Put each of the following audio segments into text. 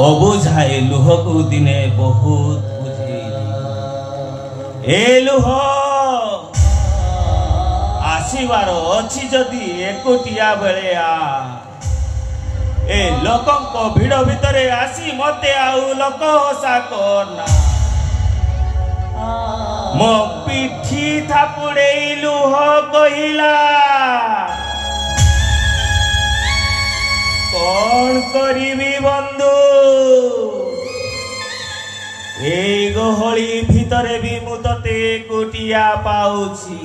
अबुझाए लुह को दिने बहुत बुझे ए लुह आसीबार अच्छी जदि एकुटिया बेले ए लोकंक भिड़ भितरे आसी मते आउ लोक हसा करना मो पिठी थापुड़े लुह कहिला कौन करिबी बंधु ए गहली भितरे भी मु तते एकुटिया पाउछि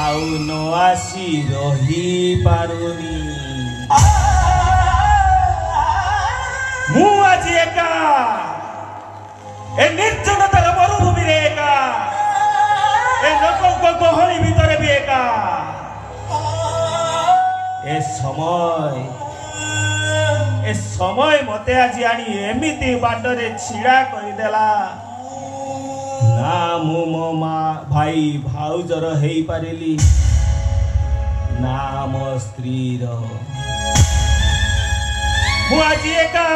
आउ न आसी रही पारुनी मु आज एका ए निर्जनतार मरुभूमि रे एका ए लोक गहली भितरे भी एका ए समय मते आज आनी एमिति बाटरे छिड़ा करदेला ना मु मो माँ भाई भाउजर हेई पारिली ना मो स्त्री रो मु आज एका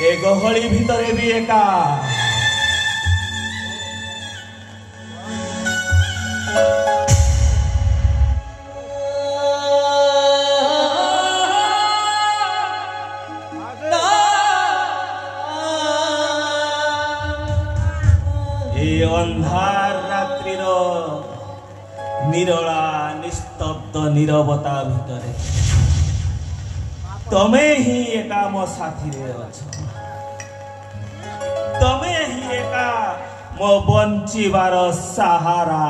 ए गहली भितरे भी एका अंधार रात्रि निरला निस्तब्ध नीरवता भितरे तमे ही एका मो साथी रे अछ तमे ही एका मो बंचिबार सहारा।